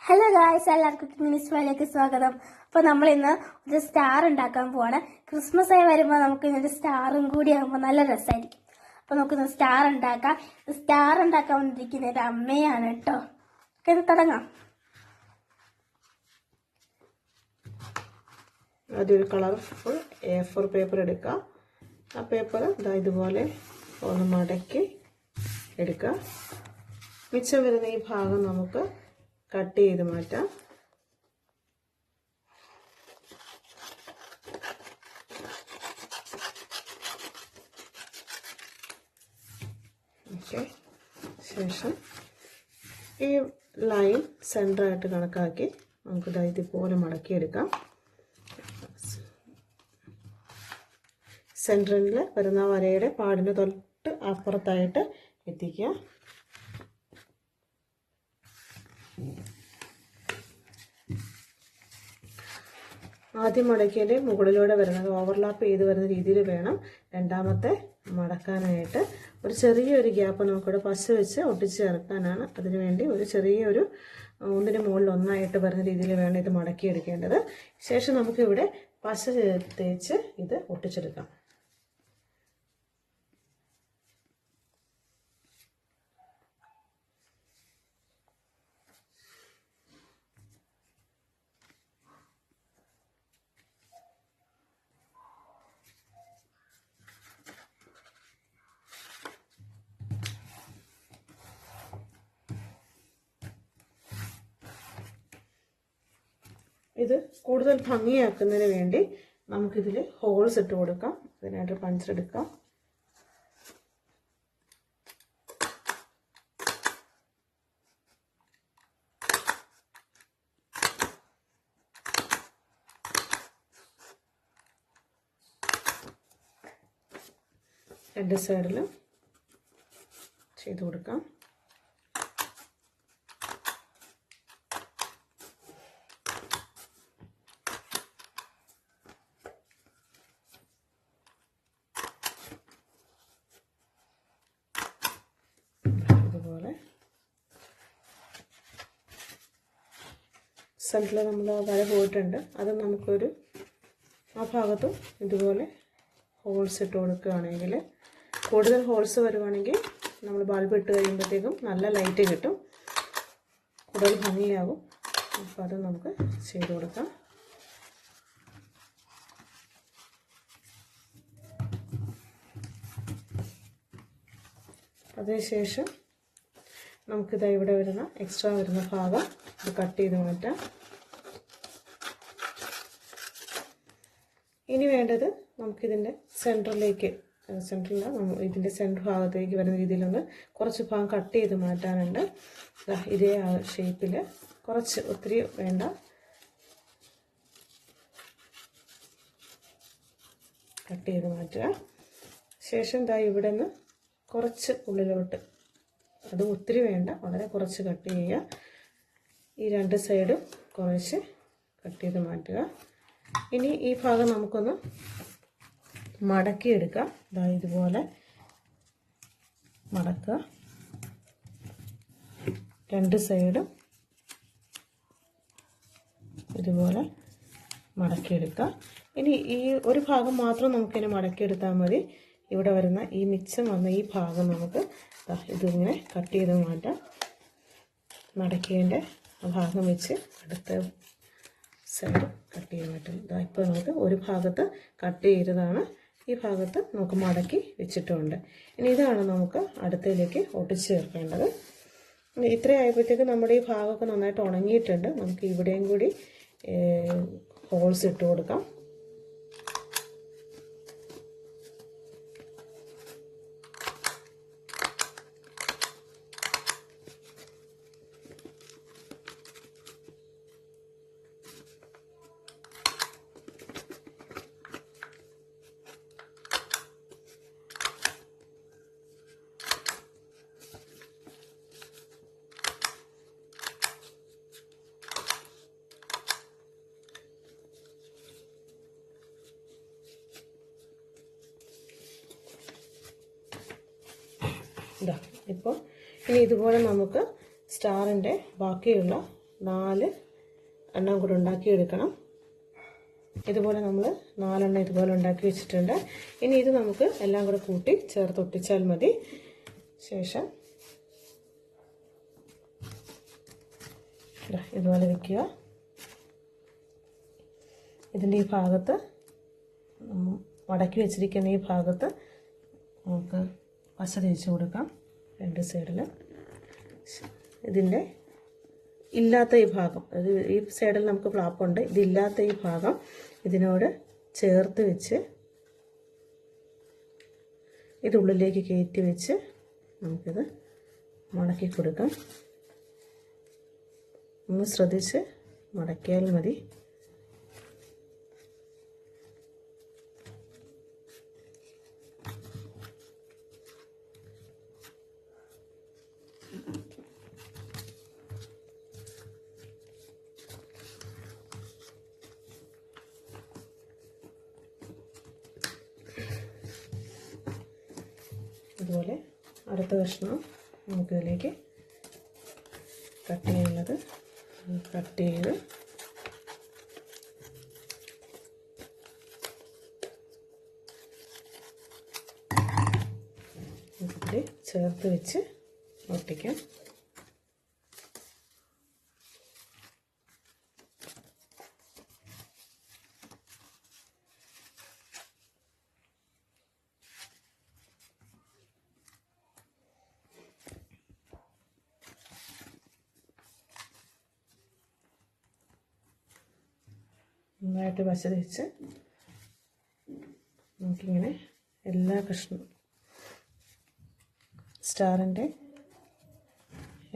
Hello guys, എല്ലാവർക്കും cooking വേലേക്ക് സ്വാഗതം. അപ്പോൾ നമ്മൾ ഇന്ന് ഒരു സ്റ്റാർ ഉണ്ടാക്കാൻ പോവാണ്. ക്രിസ്മസ് ആയി വരുമ്പോൾ നമുക്ക് ഇന്നൊരു സ്റ്റാറും കൂടി ആകുമ്പോൾ നല്ല രസമായിരിക്കും. അപ്പോൾ നമുക്കിന്ന് സ്റ്റാർ ഉണ്ടാക്കാം. സ്റ്റാർ ഉണ്ടാക്കാൻ വന്നിരിക്കുന്ന ഒരു അമ്മയാണ് കേട്ടോ. ഓക്കെ, ഇത് തുടങ്ങാം. ആദ്യം ഒരു കളർഫുൾ A4 പേപ്പർ എടുക്കാം. ആ പേപ്പർ ഇതുപോലെ ഒന്ന് മടക്കി എടുക്കാം. മിച്ചം വരുന്ന ഈ ഭാഗം നമുക്ക് കട്ട് ചെയ്ത് മാറ്റാം. ഓക്കെ, ശേഷം ഈ ലൈൻ സെൻറ്ററായിട്ട് കണക്കാക്കി നമുക്ക് ഇതുപോലെ മടക്കിയെടുക്കാം. സെൻറ്ററിൽ വരുന്ന വരയുടെ പാടിന് തൊട്ട് അപ്പുറത്തായിട്ട് എത്തിക്കുക. ആദ്യം മടക്കിയാൽ മുകളിലൂടെ വരുന്നത് ഓവർലാപ്പ് ചെയ്ത് വരുന്ന രീതിയിൽ വേണം രണ്ടാമത്തെ മടക്കാനായിട്ട്. ഒരു ചെറിയൊരു ഗ്യാപ്പ് നമുക്കിവിടെ പശ വെച്ച് ഒട്ടിച്ച് ചേർക്കാനാണ്. അതിനുവേണ്ടി ഒരു ചെറിയൊരു ഒന്നിന് മുകളിൽ ഒന്നായിട്ട് വരുന്ന രീതിയിൽ വേണം ഇത് മടക്കിയെടുക്കേണ്ടത്. ശേഷം നമുക്കിവിടെ പശ തേച്ച് ഇത് ഒട്ടിച്ചെടുക്കാം. ഇത് കൂടുതൽ ഭംഗിയാക്കുന്നതിന് വേണ്ടി നമുക്കിതിൽ ഹോൾസ് ഇട്ട് കൊടുക്കാം. അതിനായിട്ട് പഞ്ചർ എടുക്കാം. രണ്ട് സൈഡിലും ചെയ്ത് കൊടുക്കാം. സെൻറ്ററിൽ നമ്മൾ വര പോയിട്ടുണ്ട്. അത് നമുക്കൊരു ആ ഭാഗത്തും ഇതുപോലെ ഹോൾസ് ഇട്ട് കൊടുക്കുകയാണെങ്കിൽ, കൂടുതൽ ഹോൾസ് വരുവാണെങ്കിൽ നമ്മൾ ബൾബ് ഇട്ട് കഴിയുമ്പോഴത്തേക്കും നല്ല ലൈറ്റ് കിട്ടും, കൂടുതൽ ഭംഗിയാകും. അപ്പോൾ അത് നമുക്ക് ചെയ്ത് കൊടുക്കാം. അതിനുശേഷം നമുക്കിത് ഇവിടെ വരുന്ന എക്സ്ട്രാ വരുന്ന ഭാഗം ഇത് കട്ട് ചെയ്ത് മാറ്റാം. ഇനി വേണ്ടത് നമുക്കിതിൻ്റെ സെൻറ്ററിലേക്ക്, ഇതിൻ്റെ സെൻറ്റർ ഭാഗത്തേക്ക് വരുന്ന രീതിയിലൊന്ന് കുറച്ച് ഭാഗം കട്ട് ചെയ്ത് മാറ്റാനുണ്ട്. ഇതേ ഷേപ്പിൽ കുറച്ച്, ഒത്തിരി വേണ്ട, കട്ട് ചെയ്ത് മാറ്റുക. ശേഷം ഇവിടെ നിന്ന് കുറച്ച് ഉള്ളിലോട്ട്, അത് ഒത്തിരി വേണ്ട, വളരെ കുറച്ച് കട്ട് ചെയ്യുക. ഈ രണ്ട് സൈഡും കുറച്ച് കട്ട് ചെയ്ത് മാറ്റുക. ഇനി ഈ ഭാഗം നമുക്കൊന്ന് മടക്കിയെടുക്കാം. ഇതുപോലെ മടക്കുക, രണ്ട് സൈഡും ഇതുപോലെ മടക്കിയെടുക്കുക. ഇനി ഈ ഒരു ഭാഗം മാത്രം നമുക്കിനി മടക്കിയെടുത്താൽ മതി. ഇവിടെ വരുന്ന ഈ മിച്ചം വന്ന ഈ ഭാഗം നമുക്ക് ഇതിങ്ങനെ കട്ട് ചെയ്ത് മാറ്റാം. മടക്കിയതിൻ്റെ ആ ഭാഗം വെച്ച് അടുത്ത സൈഡ് കട്ട് ചെയ്ത് മാറ്റും. ഇപ്പോൾ നമുക്ക് ഒരു ഭാഗത്ത് കട്ട് ചെയ്തതാണ്, ഈ ഭാഗത്ത് നമുക്ക് മടക്കി വെച്ചിട്ടുമുണ്ട്. ഇനി ഇതാണ് നമുക്ക് അടുത്തതിലേക്ക് ഒട്ടിച്ച് ചേർക്കേണ്ടത്. ഇത്രയായപ്പോഴത്തേക്ക് നമ്മുടെ ഈ ഭാഗമൊക്കെ നന്നായിട്ട് ഉണങ്ങിയിട്ടുണ്ട്. നമുക്ക് ഇവിടെയും കൂടി ഹോൾസ് ഇട്ട് കൊടുക്കാം. ഇപ്പോൾ ഇനി ഇതുപോലെ നമുക്ക് സ്റ്റാറിൻ്റെ ബാക്കിയുള്ള 4 എണ്ണം കൂടെ ഉണ്ടാക്കിയെടുക്കണം. ഇതുപോലെ നമ്മൾ 4 എണ്ണം ഇതുപോലെ ഉണ്ടാക്കി വെച്ചിട്ടുണ്ട്. ഇനി ഇത് നമുക്ക് എല്ലാം കൂടെ കൂട്ടി ചേർത്ത് ഒട്ടിച്ചാൽ മതി. ശേഷം ഇതുപോലെ വെക്കുക. ഇതിൻ്റെ ഈ ഭാഗത്ത് മടക്കി വെച്ചിരിക്കുന്ന ഈ ഭാഗത്ത് നമുക്ക് പശ തേച്ച് കൊടുക്കാം 2 സൈഡിൽ. ഇതിൻ്റെ ഇല്ലാത്ത ഈ ഭാഗം, അത് ഈ സൈഡിൽ നമുക്ക് ഫ്ലാപ്പുണ്ട്, ഇതില്ലാത്ത ഈ ഭാഗം ഇതിനോട് ചേർത്ത് വെച്ച് ഇതുള്ളിലേക്ക് കയറ്റി വെച്ച് നമുക്കിത് മടക്കി കൊടുക്കാം. ഒന്ന് ശ്രദ്ധിച്ച് മടക്കിയാൽ മതി. അതുപോലെ അടുത്ത കഷ്ണം നമുക്കിതിലേക്ക് കട്ട് ചെയ്യാനുള്ളത് കട്ട് ചെയ്ത് ഇതിൽ ചേർത്ത് വെച്ച് ഒട്ടിക്കാം. നന്നായിട്ട് പശ തേച്ച് നമുക്കിങ്ങനെ എല്ലാ കഷ്ണം സ്റ്റാറിൻ്റെ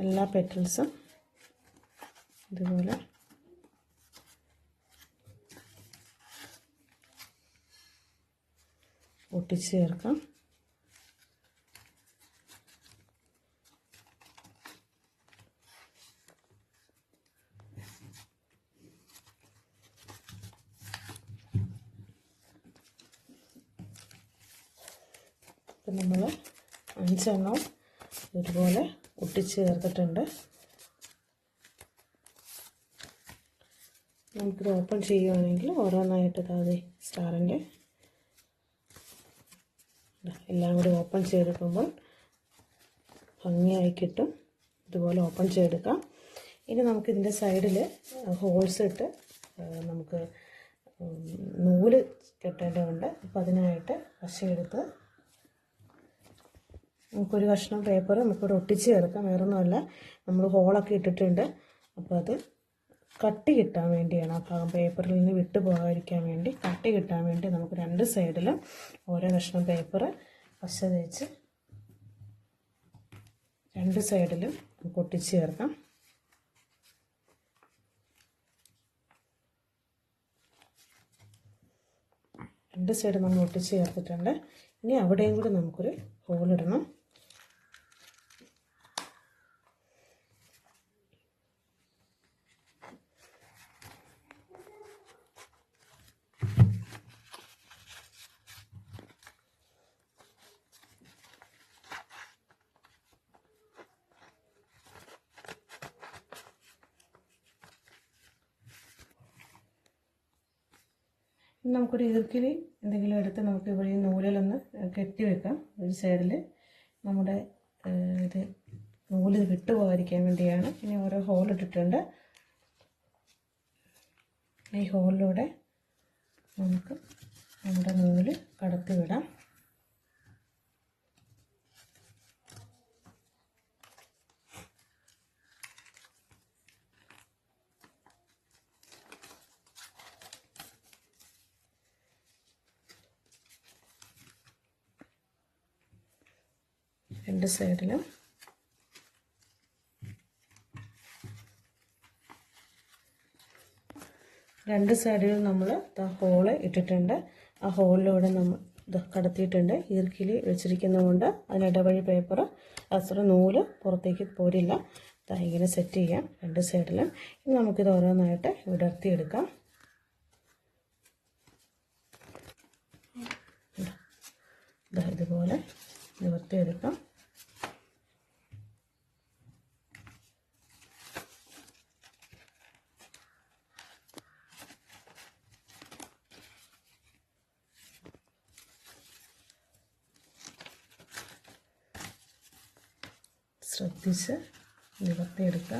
എല്ലാ പെറ്റൽസും ഇതുപോലെ ഒട്ടിച്ച് ചേർക്കാം. ഇപ്പം നമ്മൾ 5 എണ്ണം ഇതുപോലെ ഒട്ടിച്ച് ചേർത്തിട്ടുണ്ട്. നമുക്കിത് ഓപ്പൺ ചെയ്യുകയാണെങ്കിൽ ഓരോന്നായിട്ട് താഴെ സ്റ്റാറിൻ്റെ എല്ലാം കൂടി ഓപ്പൺ ചെയ്തെടുക്കുമ്പോൾ ഭംഗിയായി കിട്ടും. ഇതുപോലെ ഓപ്പൺ ചെയ്തെടുക്കാം. ഇനി നമുക്കിതിൻ്റെ സൈഡിൽ ഹോൾസ് ഇട്ട് നമുക്ക് നൂല് കെട്ടേണ്ടതുണ്ട്. അപ്പം അതിനായിട്ട് പശയെടുത്ത് നമുക്കൊരു കഷ്ണം പേപ്പർ നമുക്കിവിടെ ഒട്ടിച്ച് ചേർക്കാം. വേറൊന്നുമല്ല, നമ്മൾ ഹോളൊക്കെ ഇട്ടിട്ടുണ്ട്. അപ്പോൾ അത് കട്ടി കിട്ടാൻ വേണ്ടിയാണ്, ആ ഭാഗം പേപ്പറിൽ നിന്ന് വിട്ടു പോകാതിരിക്കാൻ വേണ്ടി കട്ടി കിട്ടാൻ വേണ്ടി നമുക്ക് 2 സൈഡിലും ഓരോ കഷ്ണം പേപ്പർ പശ തേച്ച് 2 സൈഡിലും നമുക്ക് ഒട്ടിച്ച് ചേർക്കാം. രണ്ട് സൈഡ് നമ്മൾ ഒട്ടിച്ച് ചേർത്തിട്ടുണ്ട്. ഇനി അവിടെയും കൂടി നമുക്കൊരു ഹോളിടണം. നമുക്കൊരു ഈർക്കിലി എന്തെങ്കിലും എടുത്ത് നമുക്ക് ഇവിടെ ഈ നൂലിലൊന്ന് കെട്ടി വെക്കാം. ഒരു സൈഡിൽ നമ്മുടെ ഇത് നൂല് വിട്ടു പോകാതിരിക്കാൻ വേണ്ടിയാണ്. ഇനി ഓരോ ഹോൾ ഇട്ടിട്ടുണ്ട്. ഈ ഹോളിലൂടെ നമുക്ക് നമ്മുടെ നൂല് കടത്തി വിടാം. രണ്ട് സൈഡിലും രണ്ട് സൈഡിലും നമ്മൾ ഹോള് ഇട്ടിട്ടുണ്ട്. ആ ഹോളിലൂടെ നമ്മൾ കടത്തിയിട്ടുണ്ട്. ഈർക്കിലി വെച്ചിരിക്കുന്നതുകൊണ്ട് അതിനിടവഴി പേപ്പർ നൂല് പുറത്തേക്ക് പോരില്ല. ഇങ്ങനെ സെറ്റ് ചെയ്യാം രണ്ട് സൈഡിലും. ഇനി നമുക്കിത് ഓരോന്നായിട്ട് വിടർത്തിയെടുക്കാം. ഇതുപോലെ നിവർത്തിയെടുക്കാം. ശ്രദ്ധിച്ച് നിവർത്തിയെടുക്കുക.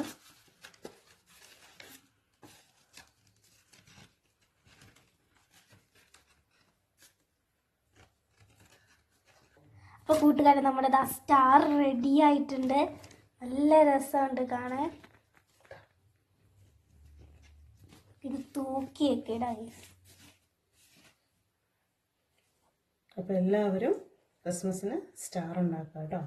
അപ്പോൾ കൂട്ടുകാരെ നമ്മുടെ സ്റ്റാർ റെഡി ആയിട്ടുണ്ട്. നല്ല രസമുണ്ട് കാണാൻ. ഇത് തൂക്കിയൊക്കെ ഇടായി. അപ്പോൾ എല്ലാവരും ക്രിസ്മസിന് സ്റ്റാർ ഉണ്ടാക്കുക കേട്ടോ.